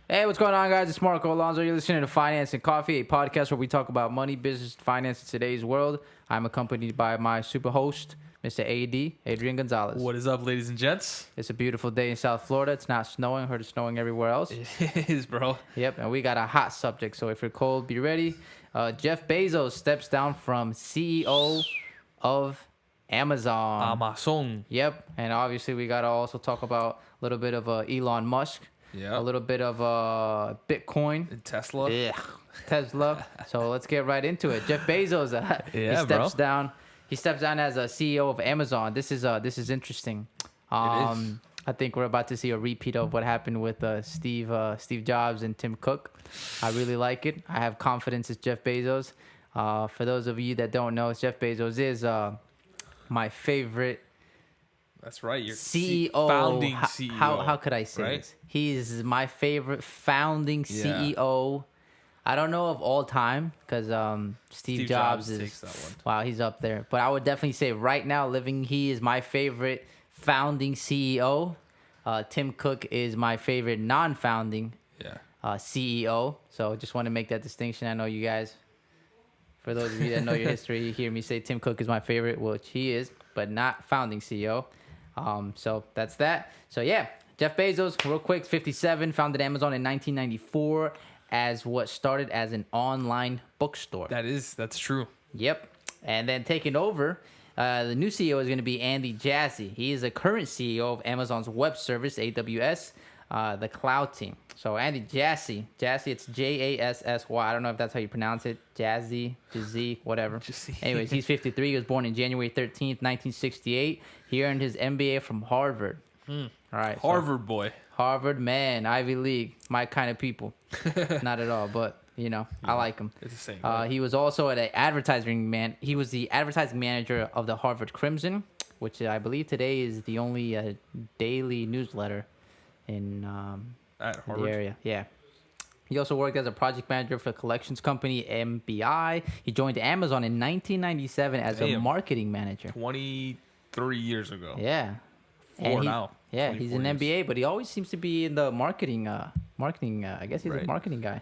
Hey, what's going on, guys? It's Marco Alonso. You're listening to Finance and Coffee, a podcast where we talk about money, business, finance in today's world. I'm accompanied by my super host, Mr. AD, Adrian Gonzalez. What is up, ladies and gents? It's a beautiful day in South Florida. It's not snowing. Heard it's snowing everywhere else. It is, bro. Yep, and we got a hot subject. So if you're cold, be ready. Jeff Bezos steps down from CEO of Amazon. Amazon. Yep, and obviously we got to also talk about a little bit of Elon Musk. Yeah. A little bit of Bitcoin. Tesla. Yeah, Tesla. So let's get right into it. Jeff Bezos, he steps down. He steps down as a CEO of Amazon. This is interesting. It is. I think we're about to see a repeat of what happened with Steve Jobs and Tim Cook. I really like it. I have confidence in Jeff Bezos. For those of you that don't know, Jeff Bezos is my favorite. That's right. Your CEO. Founding CEO. How could I say right? this? He is my favorite founding CEO. I don't know of all time because Steve Jobs is takes that one. Wow, he's up there. But I would definitely say right now, living, he is my favorite founding CEO. Tim Cook is my favorite non-founding CEO. So just want to make that distinction. I know you guys, for those of you that know your history, you hear me say Tim Cook is my favorite, which he is, but not founding CEO. So that's that. So yeah, Jeff Bezos, real quick, 57, founded Amazon in 1994 as what started as an online bookstore. That's true. Yep. And then taking over, the new CEO is going to be Andy Jassy. He is the current CEO of Amazon's web service, AWS, the cloud team. So Andy Jassy, it's Jassy. I don't know if that's how you pronounce it. Jazzy, whatever. Anyways, he's 53. He was born on January 13th, 1968. He earned his MBA from Harvard. All right. Harvard boy. Harvard, man, Ivy League, my kind of people. Not at all, but I like him. It's the same. Right? He was also an advertising man. He was the advertising manager of the Harvard Crimson, which I believe today is the only daily newsletter in At the Harvard. area. Yeah. He also worked as a project manager for the collections company MBI. He joined Amazon in 1997 as a marketing manager. 23 years ago. Yeah. Four now. Yeah, he's an MBA, but he always seems to be in the marketing. I guess he's a marketing guy.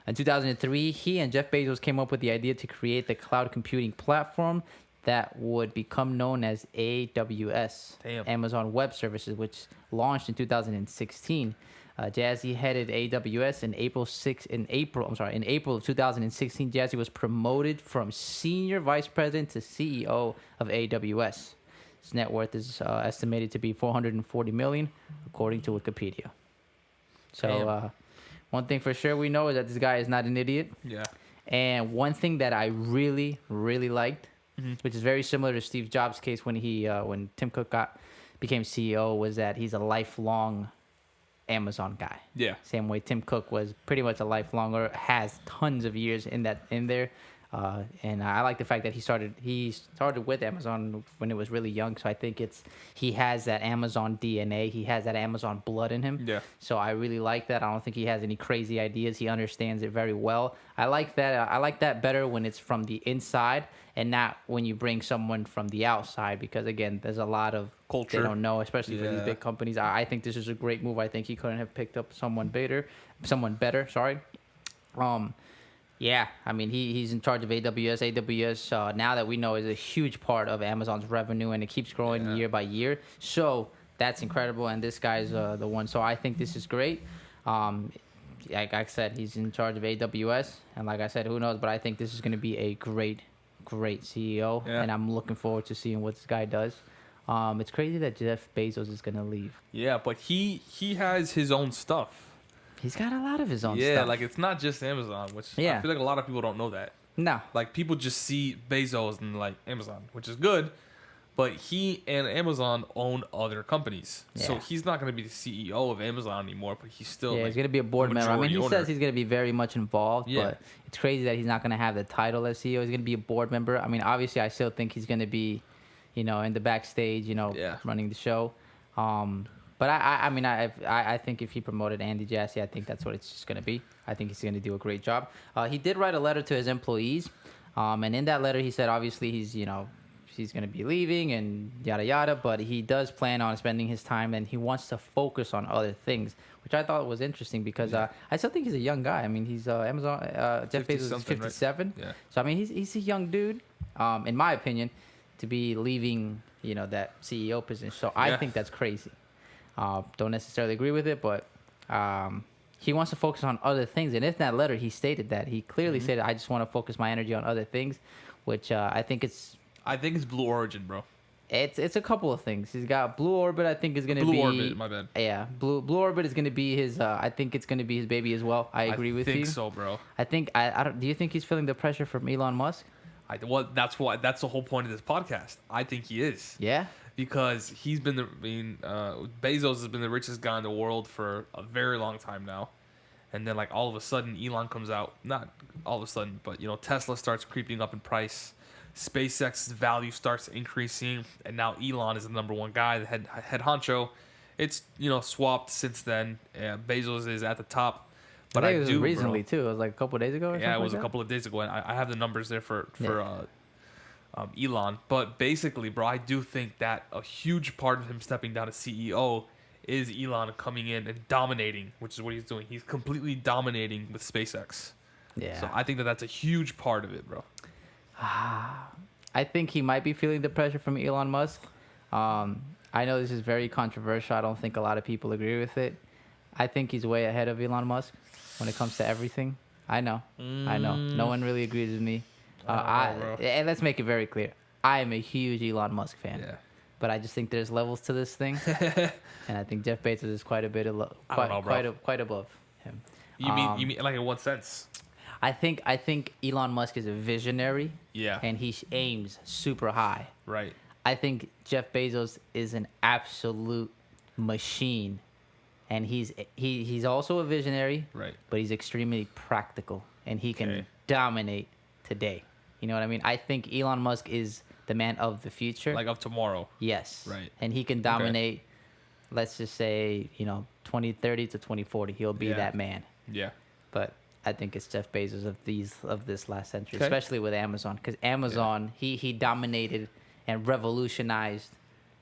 In 2003, he and Jeff Bezos came up with the idea to create the cloud computing platform that would become known as AWS, Amazon Web Services, which launched in 2016. Jazzy headed AWS in April of 2016. Jazzy was promoted from senior vice president to CEO of AWS. His net worth is estimated to be $440 million, according to Wikipedia. So, one thing for sure we know is that this guy is not an idiot. Yeah. And one thing that I really, really liked, which is very similar to Steve Jobs' case when Tim Cook became CEO, was that he's a lifelong Amazon guy. Yeah. Same way Tim Cook was pretty much a lifelong, or has tons of years in there. And I like the fact that he started with Amazon when it was really young. So I think he has that Amazon DNA. He has that Amazon blood in him. Yeah. So I really like that. I don't think he has any crazy ideas. He understands it very well. I like that. I like that better when it's from the inside and not when you bring someone from the outside, because again, there's a lot of culture they don't know, especially for these big companies. I think this is a great move. I think he couldn't have picked up someone better. Sorry. Yeah, I mean, he's in charge of AWS. AWS, now that we know, is a huge part of Amazon's revenue, and it keeps growing year by year. So that's incredible, and this guy's the one. So I think this is great. Like I said, he's in charge of AWS, and like I said, who knows? But I think this is going to be a great CEO, and I'm looking forward to seeing what this guy does. It's crazy that Jeff Bezos is going to leave. Yeah, but he has his own stuff. He's got a lot of his own stuff. Yeah, like it's not just Amazon, which I feel like a lot of people don't know that. No. Like people just see Bezos and like Amazon, which is good, but he and Amazon own other companies. Yeah. So he's not going to be the CEO of Amazon anymore, but he's still he's going to be a board member. I mean, he says he's going to be very much involved, but it's crazy that he's not going to have the title as CEO. He's going to be a board member. I mean, obviously, I still think he's going to be, in the backstage, running the show. But I think if he promoted Andy Jassy, I think that's what it's just going to be. I think he's going to do a great job. He did write a letter to his employees, and in that letter he said obviously he's he's going to be leaving and yada yada, but he does plan on spending his time and he wants to focus on other things, which I thought was interesting because I still think he's a young guy. I mean, he's Amazon. Jeff Bezos is 57, right? Yeah. So I mean, he's a young dude, in my opinion, to be leaving that CEO position. So I think that's crazy. Don't necessarily agree with it, but he wants to focus on other things. And in that letter, he stated that. He clearly said, I just want to focus my energy on other things, which I think it's Blue Origin, bro. It's a couple of things. He's got Blue Orbit, I think, is going to be... Blue Orbit, my bad. Yeah, Blue Orbit is going to be his... I think it's going to be his baby as well. I agree with you. I think so, bro. I think... I don't. Do you think he's feeling the pressure from Elon Musk? That's the whole point of this podcast. I think he is. Yeah? Because he's been Bezos has been the richest guy in the world for a very long time now. And then, like, all of a sudden, Elon comes out. Not all of a sudden, but, Tesla starts creeping up in price. SpaceX's value starts increasing, and now Elon is the number one guy, the head honcho. It's swapped since then. Bezos is at the top, but I think it was recently too. It was like a couple of days ago. It was a couple of days ago, and I have the numbers there for Elon. But basically, bro, I do think that a huge part of him stepping down as CEO is Elon coming in and dominating, which is what he's doing. He's completely dominating with SpaceX. Yeah. So I think that's a huge part of it, bro. I think he might be feeling the pressure from Elon Musk. I know this is very controversial. I don't think a lot of people agree with it. I think he's way ahead of Elon Musk when it comes to everything. I know. No one really agrees with me. And let's make it very clear. I am a huge Elon Musk fan. Yeah. But I just think there's levels to this thing. And I think Jeff Bezos is quite above him. You mean like in what sense? I think Elon Musk is a visionary. Yeah. And he aims super high. Right. I think Jeff Bezos is an absolute machine. And he's also a visionary. Right. But he's extremely practical. And he can dominate today. You know what I mean? I think Elon Musk is the man of the future. Like of tomorrow. Yes. Right. And he can dominate, let's just say, 2030 to 2040. He'll be that man. Yeah. But I think it's Jeff Bezos of this last century, especially with Amazon, because Amazon he dominated and revolutionized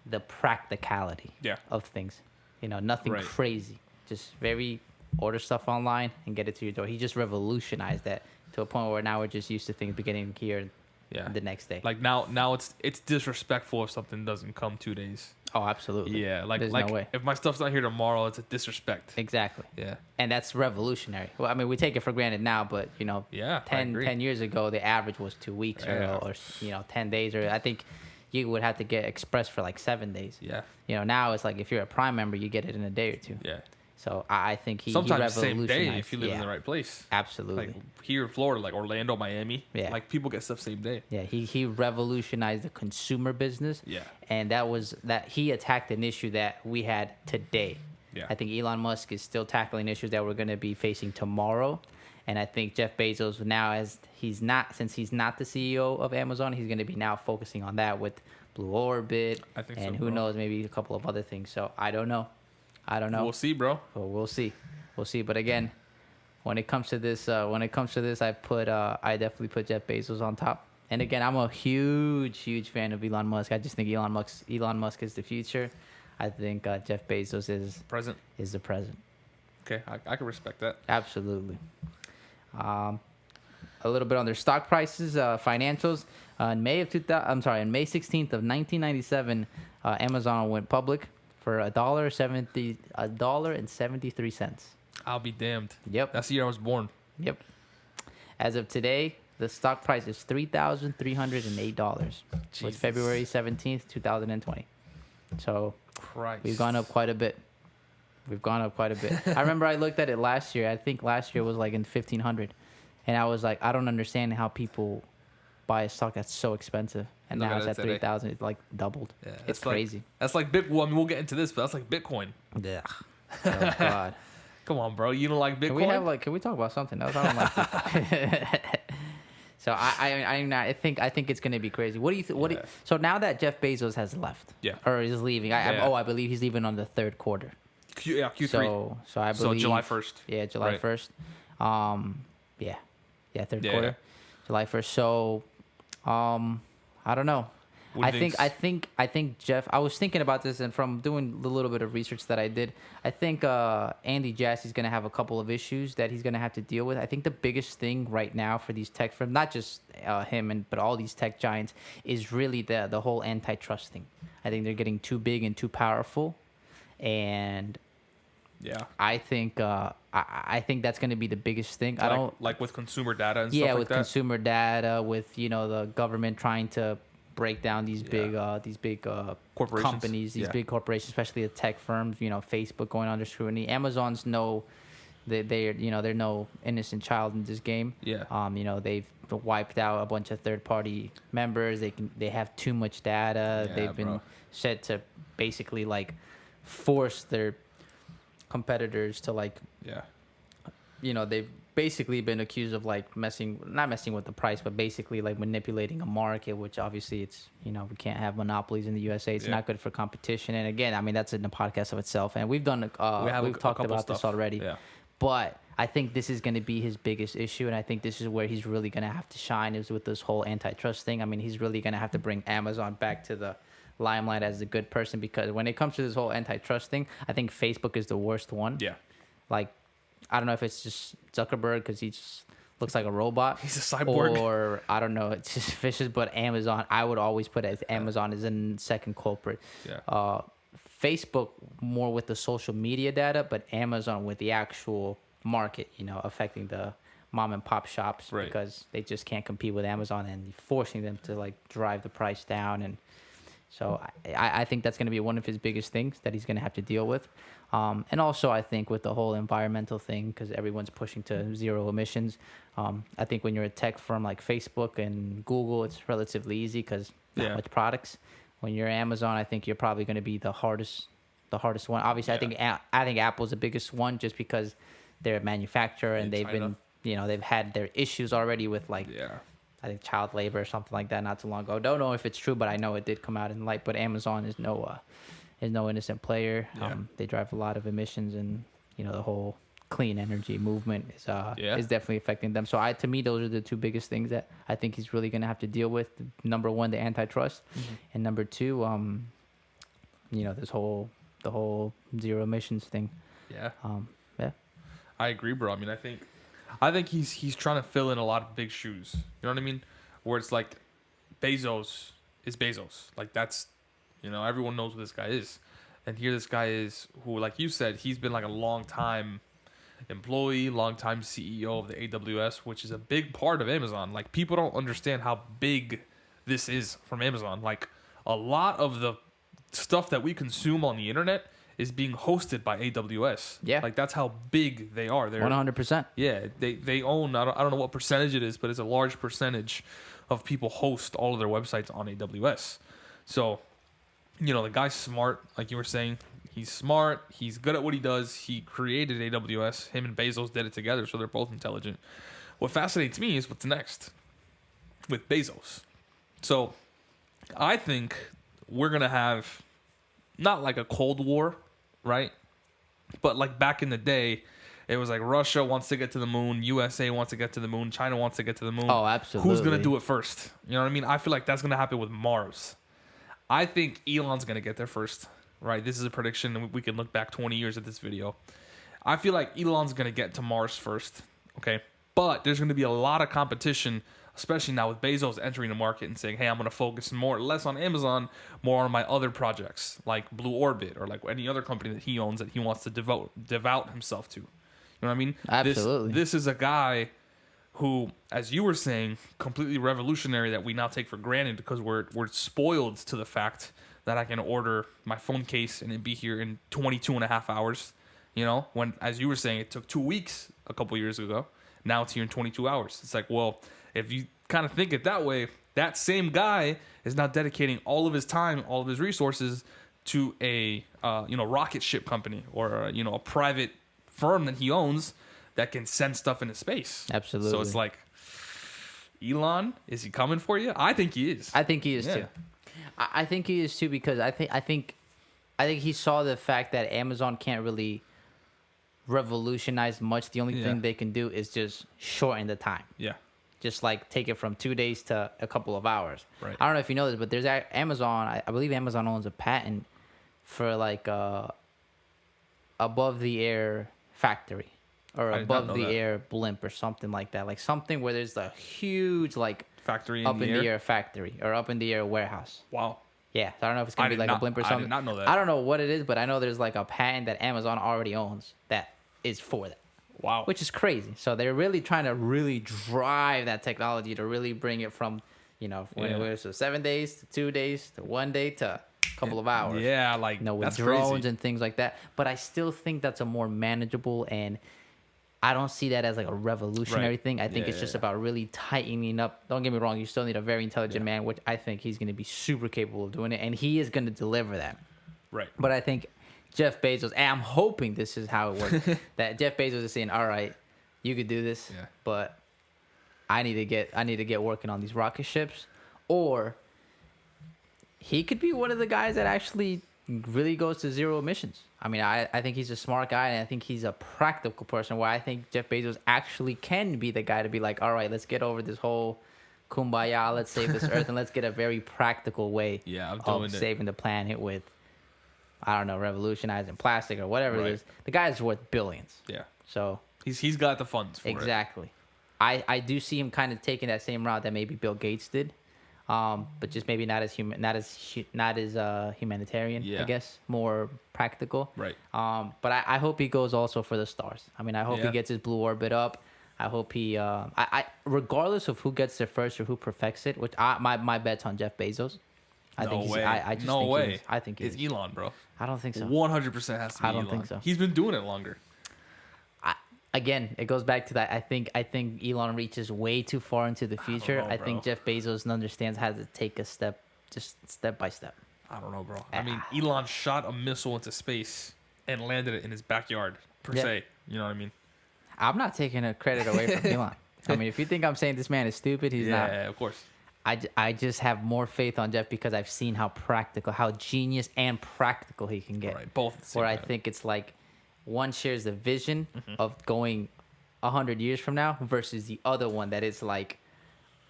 the practicality of things. Nothing crazy, just very order stuff online and get it to your door. He just revolutionized that to a point where now we're just used to things beginning here the next day. Like now it's disrespectful if something doesn't come 2 days. Oh, absolutely. Yeah, There's no way. If my stuff's not here tomorrow, it's a disrespect. Exactly. Yeah. And that's revolutionary. Well, I mean, we take it for granted now, but 10 years ago, the average was 2 weeks or 10 days, or I think you would have to get express for like 7 days. Yeah. Now it's like if you're a Prime member, you get it in a day or two. Yeah. So I think sometimes the same day if you live in the right place. Absolutely. Like here in Florida, like Orlando, Miami. Yeah. Like people get stuff same day. Yeah. He revolutionized the consumer business. Yeah. And that he attacked an issue that we had today. Yeah. I think Elon Musk is still tackling issues that we're going to be facing tomorrow. And I think Jeff Bezos now, since he's not the CEO of Amazon, he's going to be now focusing on that with Blue Orbit. I think and so, who bro. knows, maybe a couple of other things. So I don't know. We'll see, bro. Well, we'll see. But again, when it comes to this, I definitely put Jeff Bezos on top. And again, I'm a huge fan of Elon Musk. I just think Elon Musk is the future. I think Jeff Bezos is the present. Okay, I can respect that. Absolutely. A little bit on their stock prices, financials. In May 16th of 1997, Amazon went public for $1.73. I'll be damned. Yep. That's the year I was born. Yep. As of today, the stock price is $3,308. It's February 17th, 2020. So we've gone up quite a bit. I remember I looked at it last year. I think last year was like in 1,500. And I was like, I don't understand how people buy a stock that's so expensive. And now it's at 3,000. It's like doubled. Yeah, it's crazy. That's like Bitcoin. I mean, we'll get into this, but that's like Bitcoin. Yeah. Oh, God. Come on, bro. You don't like Bitcoin? Can we talk about something else? I don't like it. So I think it's gonna be crazy. What do you think? So now that Jeff Bezos has left, or is leaving, I believe he's leaving on the third quarter. Q3. So I believe July 1st. Yeah, July 1st. Third quarter, July 1st. So, I don't know. I think Jeff. I was thinking about this, and from doing the little bit of research that I did, I think Andy Jassy's going to have a couple of issues that he's going to have to deal with. I think the biggest thing right now for these tech firms, not just him but all these tech giants, is really the whole antitrust thing. I think they're getting too big and too powerful, and yeah, I think I think that's going to be the biggest thing. I don't like with consumer data and yeah, stuff like with that. consumer data, with the government trying to break down these big Corporations. companies, these big corporations, especially the tech firms. Facebook going under scrutiny. Amazon's they're no innocent child in this game. Yeah. They've wiped out a bunch of third-party members. They have too much data. Yeah, They've been bro. said to basically force their competitors to they've basically been accused of not messing with the price, but basically manipulating a market, which obviously it's we can't have monopolies in the USA. It's not good for competition. And again, I mean, that's in the podcast of itself, and we've talked about this already. Yeah. But I think this is going to be his biggest issue, and I think this is where he's really going to have to shine, is with this whole antitrust thing. I mean, he's really going to have to bring Amazon back to the limelight as a good person, because when it comes to this whole antitrust thing, I think Facebook is the worst one. Yeah. I don't know if it's just Zuckerberg because he just looks like a robot. He's a cyborg. Or I don't know, it's just vicious. But Amazon, I would always put it as Amazon is a second culprit. Yeah. Facebook more with the social media data, but Amazon with the actual market, affecting the mom and pop shops, Right. because they just can't compete with Amazon and forcing them to drive the price down. And so I think that's going to be one of his biggest things that he's going to have to deal with. And also I think with the whole environmental thing, because everyone's pushing to zero emissions. I think when you're a tech firm like Facebook and Google, it's relatively easy because not much products. When you're Amazon, I think you're probably going to be the hardest one. Obviously, I think Apple's the biggest one, just because they're a manufacturer and they've China. been, they've had their issues already with I think child labor or something like that not too long ago. Don't know if it's true, but I know it did come out in light. But Amazon is no innocent player. Yeah. They drive a lot of emissions, and the whole clean energy movement is definitely affecting them. So to me, those are the two biggest things that I think he's really going to have to deal with. Number one, the antitrust, and number two, the whole zero emissions thing. Yeah. Yeah. I agree, bro. I mean, I think he's trying to fill in a lot of big shoes. You know what I mean? Where it's like Bezos is Bezos. That's, everyone knows who this guy is. And here this guy is who, like you said, he's been a long time employee, long time CEO of the AWS, which is a big part of Amazon. People don't understand how big this is from Amazon. A lot of the stuff that we consume on the internet is being hosted by AWS. Yeah. That's how big they are. They're 100%. Yeah, they own, I don't know what percentage it is, but it's a large percentage of people host all of their websites on AWS. So, the guy's smart, like you were saying. He's smart. He's good at what he does. He created AWS. Him and Bezos did it together, so they're both intelligent. What fascinates me is what's next with Bezos. So, I think we're going to have not a Cold War, right? But back in the day, it was Russia wants to get to the moon, USA wants to get to the moon, China wants to get to the moon. Oh, absolutely. Who's going to do it first? You know what I mean? I feel like that's going to happen with Mars. I think Elon's going to get there first, right? This is a prediction, and we can look back 20 years at this video. I feel like Elon's going to get to Mars first, okay? But there's going to be a lot of competition, especially now with Bezos entering the market and saying, hey, I'm going to focus less on Amazon, more on my other projects, like Blue Orbit or any other company that he owns that he wants to devote himself to. You know what I mean? Absolutely. This is a guy who, as you were saying, completely revolutionary, that we now take for granted because we're spoiled to the fact that I can order my phone case and it be here in 22 and a half hours. When, as you were saying, it took 2 weeks a couple years ago. Now it's here in 22 hours. It's well, if you kind of think it that way, that same guy is now dedicating all of his time, all of his resources to a rocket ship company or a private firm that he owns that can send stuff into space. Absolutely. So it's Elon, is he coming for you? I think he is. I think he is too. I think he is too, because I think he saw the fact that Amazon can't really revolutionize much. The only thing they can do is just shorten the time. Yeah. just like take it from 2 days to a couple of hours. Right. I don't know if you know this, but there's Amazon. I believe Amazon owns a patent for like above the air factory or I did not above know the that. air blimp or something like that. Like something where there's a huge like Factory in up the in air. the air factory or up in the air warehouse. Wow. Yeah, so I don't know if it's gonna be like a blimp or something. I did not know that. I don't know what it is, but I know there's like a patent that Amazon already owns that is for that, Wow. which is crazy. So they're really trying to really drive that technology to really bring it from, when it was 7 days to 2 days to 1 day to a couple of hours. Yeah, like With that's drones crazy. and things like that. But I still think that's a more manageable, and I don't see that as like a revolutionary Right. thing. I think Yeah, it's just yeah. about really tightening up. Don't get me wrong, you still need a very intelligent man, which I think he's going to be super capable of doing it, and he is going to deliver that. Right. But I think Jeff Bezos, and I'm hoping this is how it works, that Jeff Bezos is saying, all right, you could do this, Yeah. but I need to get working on these rocket ships. Or he could be one of the guys that actually really goes to zero emissions. I mean, I think he's a smart guy, and I think he's a practical person where I think Jeff Bezos actually can be the guy to be like, all right, let's get over this whole kumbaya, let's save this earth, and let's get a very practical way Yeah, I'm of doing it. saving the planet with, I don't know, revolutionizing plastic or whatever Right. it is. The guy's worth billions. Yeah. So He's got the funds for it. exactly. I do see him kind of taking that same route that maybe Bill Gates did, but just maybe not as humanitarian. Yeah. I guess more practical. Right. But I hope he goes also for the stars. I mean, I hope he Yeah. gets his blue orbit up. I hope he. I regardless of who gets there first or who perfects it, which my bet's on Jeff Bezos. I think No way. I just no think way. He is. I think he it's is. Elon, bro. I don't think so. 100% has to be I don't Elon. think so. He's been doing it longer. Again, it goes back to that. I think Elon reaches way too far into the future. know, I think bro. Jeff Bezos understands how to take a step, just step by step. I don't know, bro. I mean, Elon shot a missile into space and landed it in his backyard, per Yeah. se. You know what I mean? I'm not taking a credit away from Elon. I mean, if you think I'm saying this man is stupid, he's not. Yeah, of course. I just have more faith on Jeff because I've seen how practical, how genius and practical he can get. Right, both at the same Where I time. think it's like one shares the vision of going 100 years from now versus the other one that is like,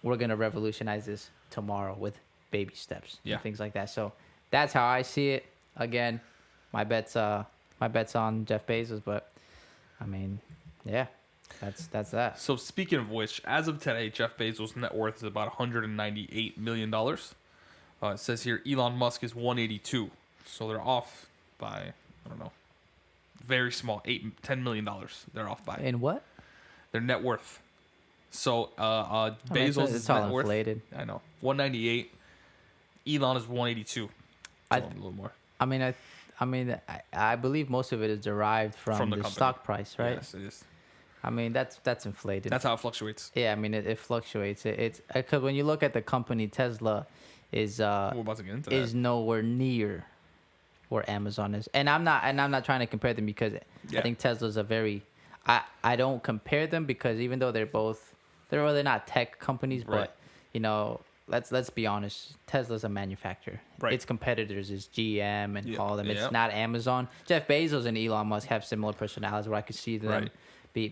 we're going to revolutionize this tomorrow with baby steps Yeah. and things like that. So that's how I see it. Again, my bet's on Jeff Bezos, but I mean, yeah, that's that. So speaking of which, as of today, Jeff Bezos' net worth is about $198 million. It says here Elon Musk is 182. So they're off by, I don't know, very small, $10 million. They're off by In what? their net worth. So I mean, Bezos' it's all net worth, inflated. I know, 198. Elon is 182. I- So a little more. I believe most of it is derived from the the company. stock price, right? Yes, it is. I mean, that's inflated. That's how it fluctuates. Yeah, I mean, it fluctuates. It's because when you look at the company Tesla is We're about to get into that. nowhere near where Amazon is, and I'm not trying to compare them because Yeah. I think Tesla's a very I don't compare them because even though they're not tech companies, Right. but let's be honest, Tesla's a manufacturer. Right. Its competitors is GM and Yeah, all of them. yeah. It's not Amazon. Jeff Bezos and Elon Musk have similar personalities where I could see them Right.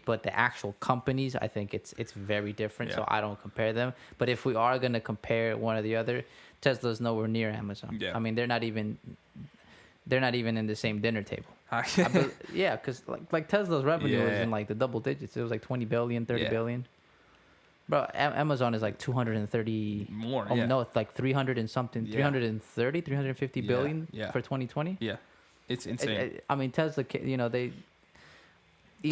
but the actual companies, I think it's very different. So Yeah. I don't compare them. But if we are gonna compare one or the other, Tesla's nowhere near Amazon. Yeah. I mean, they're not even in the same dinner table. Yeah, because like Tesla's revenue is Yeah. in like the double digits. It was like 20 billion, 30 Yeah. billion. Bro, Amazon is like 230 More, Oh yeah. no, it's like 300 and something, Yeah. 330, 350 Yeah, billion yeah. for 2020. Yeah, it's insane. I mean, Tesla, Elon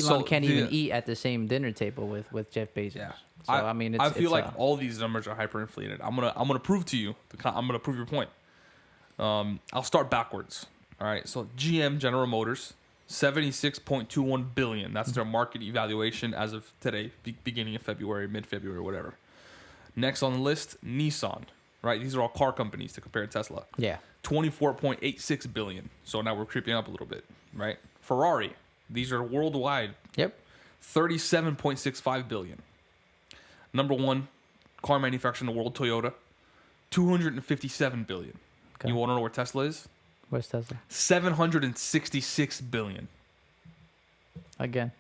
So can't the- even eat at the same dinner table with Jeff Bezos. Yeah. So I mean, it's, I feel it's, like all these numbers are hyperinflated. I'm gonna prove to you. I'm gonna prove your point. I'll start backwards. All right. So GM, General Motors, 76.21 billion. That's their market evaluation as of today, beginning of February, mid-February, whatever. Next on the list, Nissan. Right. These are all car companies to compare to Tesla. yeah, 24.86 billion. So now we're creeping up a little bit. Right. Ferrari. These are worldwide. yep. 37.65 billion. Number one car manufacturer in the world, Toyota, 257 billion. Okay. You want to know where Tesla is? Where's Tesla 766 billion. again?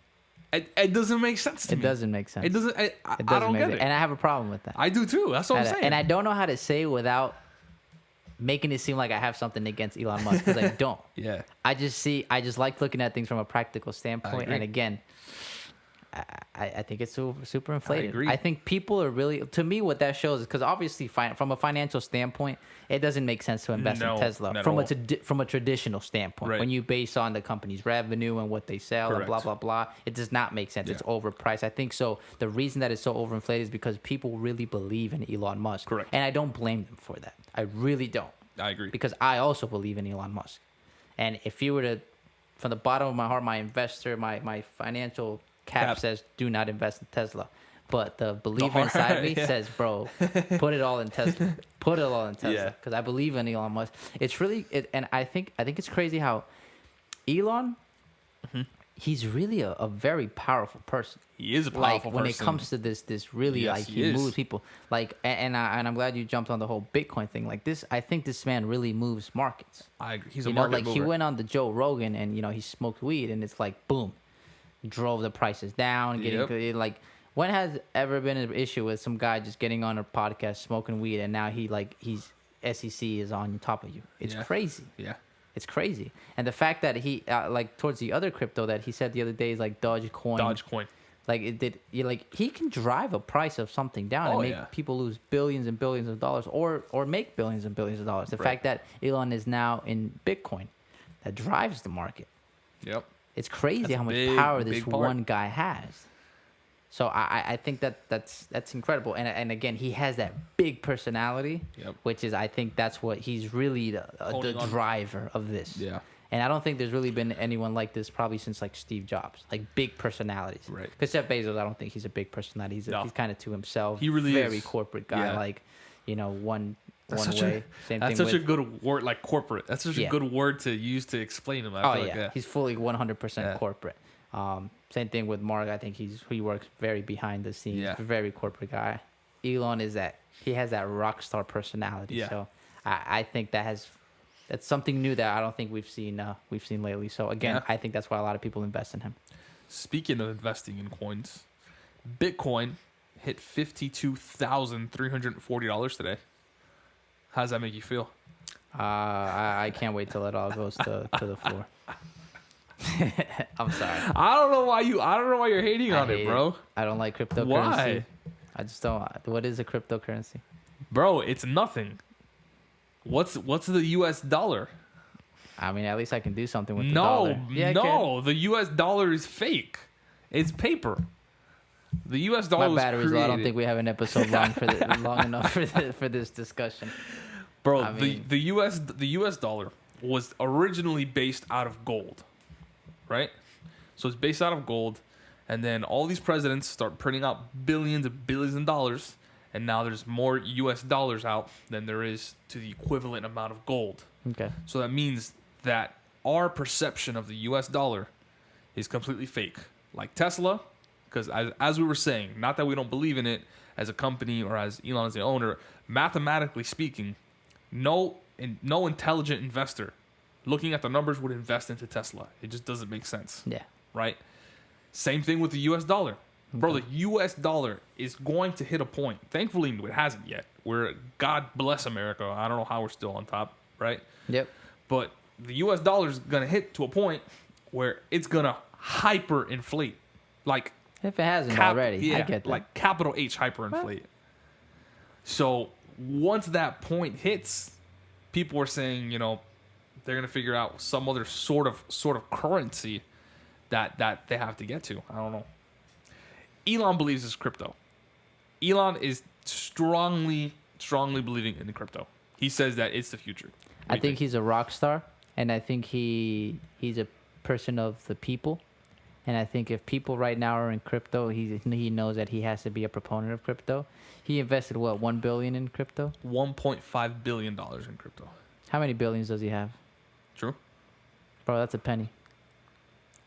It doesn't make sense to me. It doesn't make sense. It doesn't. It I doesn't don't make get sense. it. And I have a problem with that. I do too. That's what I'm saying. And I don't know how to say it without making it seem like I have something against Elon Musk, because I don't. Yeah. I just like looking at things from a practical standpoint. agree. And again, I think it's super inflated. agree. I think people are really, to me, what that shows is, because obviously from a financial standpoint, it doesn't make sense to invest in Tesla not from at all. from a traditional standpoint. Right. When you base on the company's revenue and what they sell and Correct. blah blah blah, it does not make sense. Yeah. It's overpriced. I think so. The reason that it's so overinflated is because people really believe in Elon Musk. Correct. And I don't blame them for that. I really don't. I agree. Because I also believe in Elon Musk. And if you were to, from the bottom of my heart, my investor, my financial cap says do not invest in Tesla. But the believer inside me says, bro, put it all in Tesla. Put it all in Tesla. Yeah. Because I believe in Elon Musk. It's really, and I think it's crazy how Elon, he's really a very powerful person. He is a powerful when person. it comes to this really, Yes, like, he he is. moves people. Like, and I'm glad you jumped on the whole Bitcoin thing. Like this, I think this man really moves markets. I agree. He's a You know, market like mover. he went on the Joe Rogan and, he smoked weed and it's like, boom, drove the prices down. Like, when has ever been an issue with some guy just getting on a podcast, smoking weed, and now he's SEC is on top of you? It's crazy. Yeah. It's crazy. And the fact that he, like, towards the other crypto that he said the other day is like Dogecoin. Dogecoin. Like he can drive a price of something down and make people lose billions and billions of dollars, or make billions and billions of dollars. The fact that Elon is now in Bitcoin, that drives the market. Yep. It's crazy That's how much big, power this big part. one guy has. So I think that's incredible. And again, he has that big personality, which is, I think that's what he's really the driver of this. Yeah. And I don't think there's really been anyone like this probably since like Steve Jobs, like big personalities. Right. Because Jeff Bezos, I don't think he's a big personality. He's kind of to himself. He really very is. corporate guy. Yeah. Like, one That's way. such Same thing. That's such a good word, like corporate. That's such a good word to use to explain him. I feel like, he's fully 100% corporate. Same thing with Mark. I think he works very behind the scenes. Yeah. Very corporate guy. Elon he has that rock star personality. Yeah. So I think that's something new that I don't think we've seen lately. So again, I think that's why a lot of people invest in him. Speaking of investing in coins, Bitcoin hit $52,340 today. How does that make you feel? I can't wait till it all goes to the floor. I'm sorry. I don't know why you're hating on it, bro. I don't like cryptocurrency. Why? I just don't. What is a cryptocurrency? Bro, it's nothing. What's the US dollar? I mean, at least I can do something with the dollar. No, the US dollar is fake. It's paper. The US dollar My was battery's created. low. I don't think we have an episode long enough for this discussion. Bro, I mean, the US dollar was originally based out of gold, right? So it's based out of gold, and then all these presidents start printing out billions of billions of dollars, and now there's more US dollars out than there is to the equivalent amount of gold. Okay. So that means that our perception of the US dollar is completely fake. Like Tesla, because as we were saying, not that we don't believe in it as a company or as Elon as the owner, mathematically speaking, no intelligent investor looking at the numbers would invest into Tesla. It just doesn't make sense. Yeah. Right? Same thing with the US dollar. Bro, the US dollar is going to hit a point. Thankfully, it hasn't yet. God bless America. I don't know how we're still on top, right? Yep. But the US dollar is going to hit to a point where it's going to hyperinflate. Like, if it hasn't already, I get that. Like capital H hyperinflate. So once that point hits, people are saying, they're going to figure out some other sort of currency that they have to get to. I don't know. Elon believes it's crypto. Elon is strongly believing in the crypto. He says that it's the future. I think he's a rock star, and I think he's a person of the people. And I think if people right now are in crypto, he knows that he has to be a proponent of crypto. He invested $1 billion in crypto? $1.5 billion in crypto. How many billions does he have? True. Bro, that's a penny.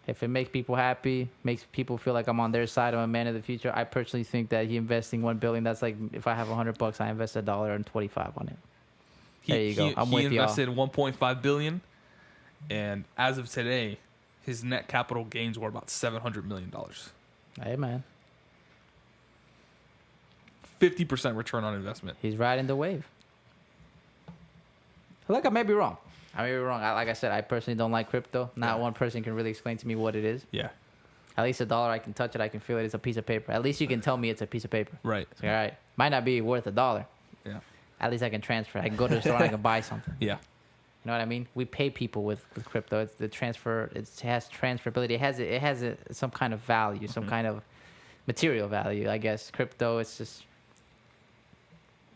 If it makes people happy, makes people feel like I'm on their side, I'm a man of the future, I personally think that he investing $1 billion, that's like if I have $100, I invest $1.25 on it. There you go. I'm with y'all. He invested $1.5 billion, and as of today, his net capital gains were about $700 million. Hey, man. 50% return on investment. He's riding the wave. Look, I may be wrong. Like I said, I personally don't like crypto. Not one person can really explain to me what it is. Yeah. At least $1, I can touch it. I can feel it. It's a piece of paper. At least you can tell me it's a piece of paper. Right. It's like, all right. Might not be worth $1. Yeah. At least I can transfer. I can go to the store and I can buy something. Yeah. You know what I mean? We pay people with crypto. It's the transfer. It has transferability. It has some kind of value, some kind of material value. I guess crypto. It's just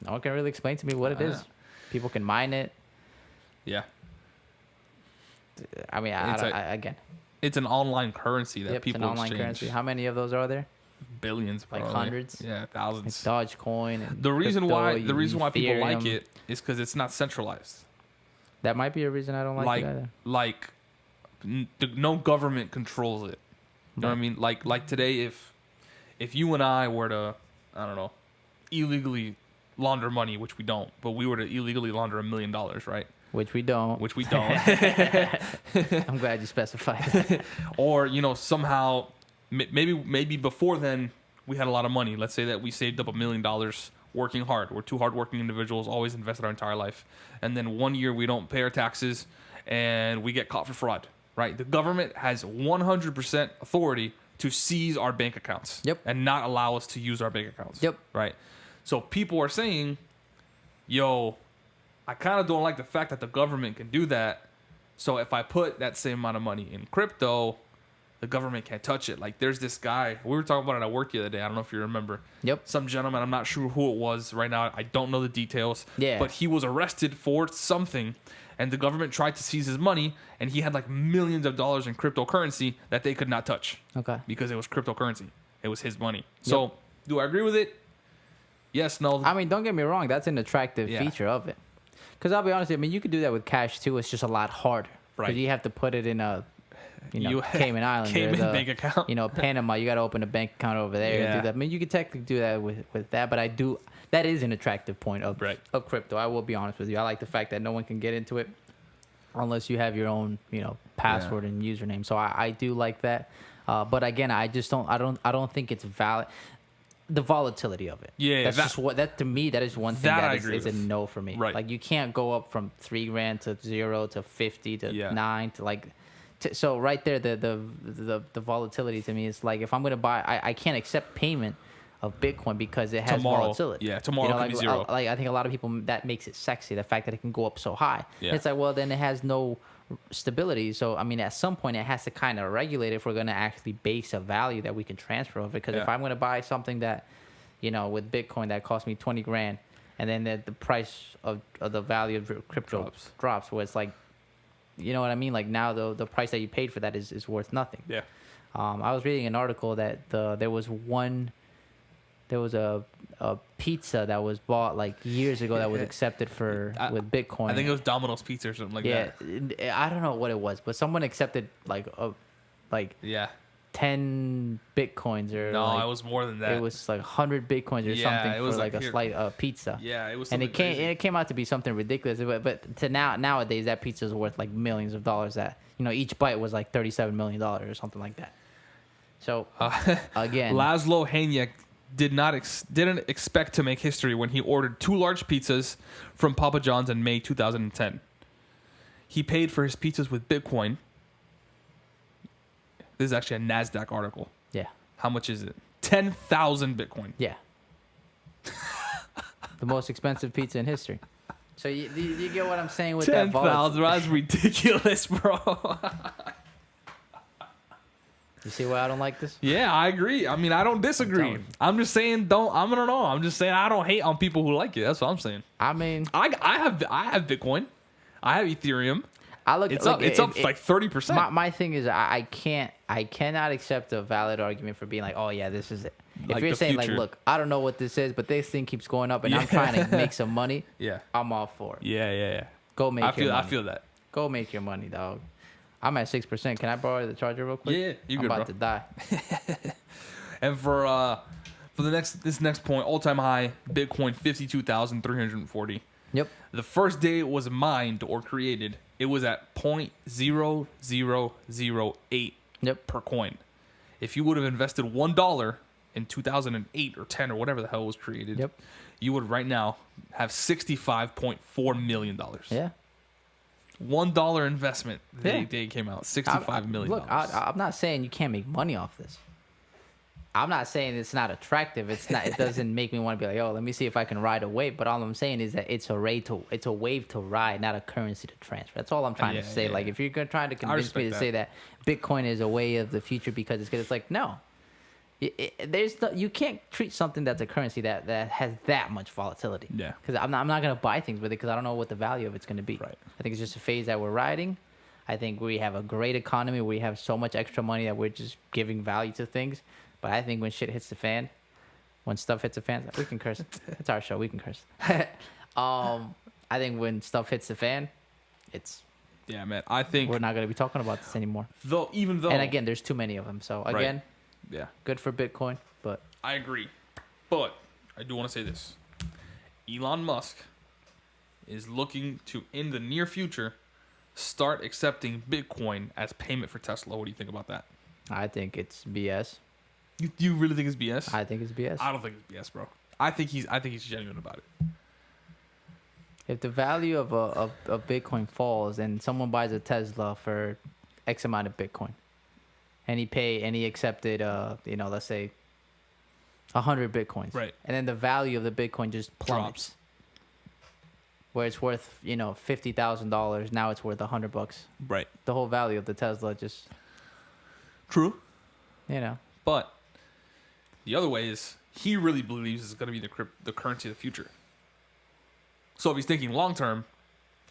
no one can really explain to me what it is. People can mine it. Yeah. I mean, again, it's an online currency that people it's an online exchange. currency. How many of those are there? Billions, like probably. hundreds. Yeah, thousands. Like Dogecoin. And the reason crypto, why people like Ethereum. it is because it's not centralized. That might be a reason I don't like it either. No government controls it. You know what I mean? Like today, if you and I were to, I don't know, illegally launder money, which we don't, but we were to illegally launder $1 million, right? Which we don't. I'm glad you specified. Or somehow maybe before then we had a lot of money. Let's say that we saved up $1 million working hard. We're two hardworking individuals, always invested our entire life, and then one year we don't pay our taxes and we get caught for fraud. Right? The government has 100% authority to seize our bank accounts. Yep. And not allow us to use our bank accounts. Yep. Right. So people are saying, "Yo, I kind of don't like the fact that the government can do that. So if I put that same amount of money in crypto, the government can't touch it." Like there's this guy, we were talking about it at work the other day. I don't know if you remember. Yep. Some gentleman, I'm not sure who it was right now. I don't know the details. Yeah. But he was arrested for something, and the government tried to seize his money, and he had like millions of dollars in cryptocurrency that they could not touch. Okay. Because it was cryptocurrency. It was his money. So do I agree with it? Yes, no. I mean, don't get me wrong. That's an attractive feature of it. Because I'll be honest, I mean, you could do that with cash too. It's just a lot harder. Right. Because you have to put it in a, Cayman Islands. Cayman bank account. Panama. You got to open a bank account over there and do that. I mean, you could technically do that with that, but that is an attractive point of crypto. I will be honest with you. I like the fact that no one can get into it unless you have your own, password and username. So I do like that. But again, I don't think it's valid. The volatility of it. Yeah, that's to me, that is one thing that is a no for me. Right. Like you can't go up from $3,000 to 0 to 50 to 9 to like. So right there, the volatility to me is like if I'm gonna buy, I can't accept payment of Bitcoin because it has volatility. Yeah, tomorrow could be zero. I think a lot of people, that makes it sexy. The fact that it can go up so high. Yeah. It's like, well, then it has no stability. So I mean, at some point, it has to kind of regulate if we're gonna actually base a value that we can transfer of it. Because if I'm gonna buy something that, with Bitcoin that cost me $20,000, and then the price of the value of crypto drops, where it's like, you know what I mean? Like now the price that you paid for that is worth nothing. Yeah. I was reading an article that there was a pizza that was bought like years ago that was accepted with Bitcoin. I think it was Domino's Pizza or something like that. Yeah, I don't know what it was, but someone accepted 10 Bitcoins or it was more than that. It was like 100 Bitcoins or something for like a slight pizza. Yeah, it was. And it came out to be something ridiculous. But to nowadays that pizza is worth like millions of dollars. That each bite was like $37 million or something like that. So again, Laszlo Hanyek didn't expect to make history when he ordered 2 large pizzas from Papa John's in May 2010. He paid for his pizzas with Bitcoin. This is actually a NASDAQ article. Yeah. How much is it? 10,000 Bitcoin. Yeah. The most expensive pizza in history. So you get what I'm saying with 10, that volatility? That's ridiculous, bro. You see why I don't like this? Yeah, I agree. I mean, I don't disagree. I'm just saying, I don't know. I'm just saying I don't hate on people who like it. That's what I'm saying. I mean, I have Bitcoin. I have Ethereum. It's up like 30%. My thing is I cannot accept a valid argument for being like, oh yeah, this is it. If you're saying like, look, I don't know what this is, but this thing keeps going up and I'm trying to make some money, I'm all for it. Yeah. Go make your money. I feel that. Go make your money, dog. I'm at 6%. Can I borrow the charger real quick? Yeah, you're I'm good, about to die. And for this next point, all-time high, Bitcoin 52,340. Yep. The first day it was mined or created, it was at 0.0008 per coin. If you would have invested $1 in 2008 or 10 or whatever the hell was created, Yep. you would right now have $65.4 million. Yeah. $1 investment. Yeah. They came out $65 million. Look, I'm not saying you can't make money off this. I'm not saying it's not attractive. It's not. It doesn't make me want to be like, oh, let me see if I can ride a wave. But all I'm saying is that it's a wave to ride, not a currency to transfer. That's all I'm trying to say. Like, if you're trying to convince me to say that Bitcoin is a way of the future because it's good, it's like, no. You can't treat something that's a currency that has that much volatility. Yeah. Because I'm not gonna buy things with it because I don't know what the value of it's gonna be. Right. I think it's just a phase that we're riding. I think we have a great economy. We have so much extra money that we're just giving value to things. But I think when shit hits the fan, when stuff hits the fan, we can curse. It's our show. We can curse. I think when stuff hits the fan, it's. Yeah, man. I think we're not gonna be talking about this anymore. Even though. And again, there's too many of them. So again. Right. Yeah. Good for Bitcoin, but I agree. But I do want to say this. Elon Musk is looking to, in the near future, start accepting Bitcoin as payment for Tesla. What do you think about that? I think it's BS. You really think it's BS? I think it's BS. I don't think it's BS, bro. I think he's genuine about it. If the value of Bitcoin falls and someone buys a Tesla for X amount of Bitcoin, and he accepted let's say 100 Bitcoins, right? And then the value of the Bitcoin just plummets, drops. Where it's worth $50,000, now it's worth $100. Right. The whole value of the Tesla just. True. But the other way is he really believes it's going to be the currency of the future. So if he's thinking long term,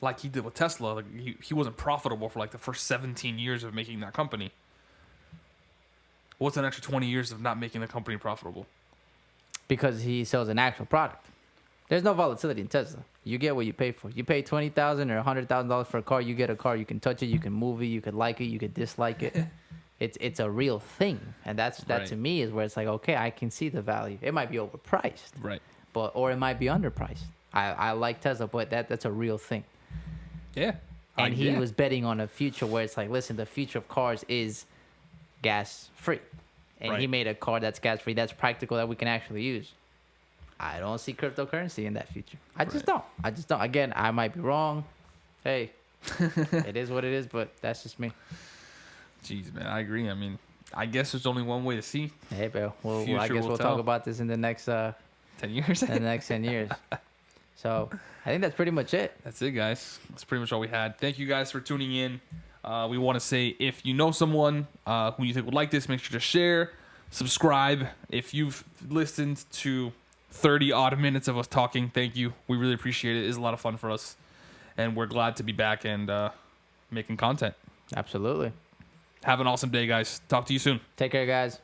like he did with Tesla, like he wasn't profitable for like the first 17 years of making that company. What's an extra 20 years of not making the company profitable? Because he sells an actual product. There's no volatility in Tesla. You get what you pay for. You pay $20,000 or $100,000 for a car. You get a car. You can touch it. You can move it. You could like it. You could dislike it. It's a real thing, and that right. To me is where it's like, okay, I can see the value. It might be overpriced, right? Or it might be underpriced. I like Tesla, but that's a real thing. Yeah. And he was betting on a future where it's like, listen, the future of cars is gas free, and right. He made a car that's gas free, that's practical, that we can actually use. I don't see cryptocurrency in that future. I just don't. Again, I might be wrong. Hey, it is what it is, but that's just me. Jeez, man, I agree. I mean, I guess there's only one way to see. Hey, bro. I guess we'll talk about this in the next 10 years. In the next 10 years. So I think that's pretty much it. That's it, guys. That's pretty much all we had. Thank you guys for tuning in. We want to say, if you know someone who you think would like this, make sure to share, subscribe. If you've listened to 30 odd minutes of us talking, thank you. We really appreciate it. It's a lot of fun for us, and we're glad to be back and making content. Absolutely. Have an awesome day, guys. Talk to you soon. Take care, guys.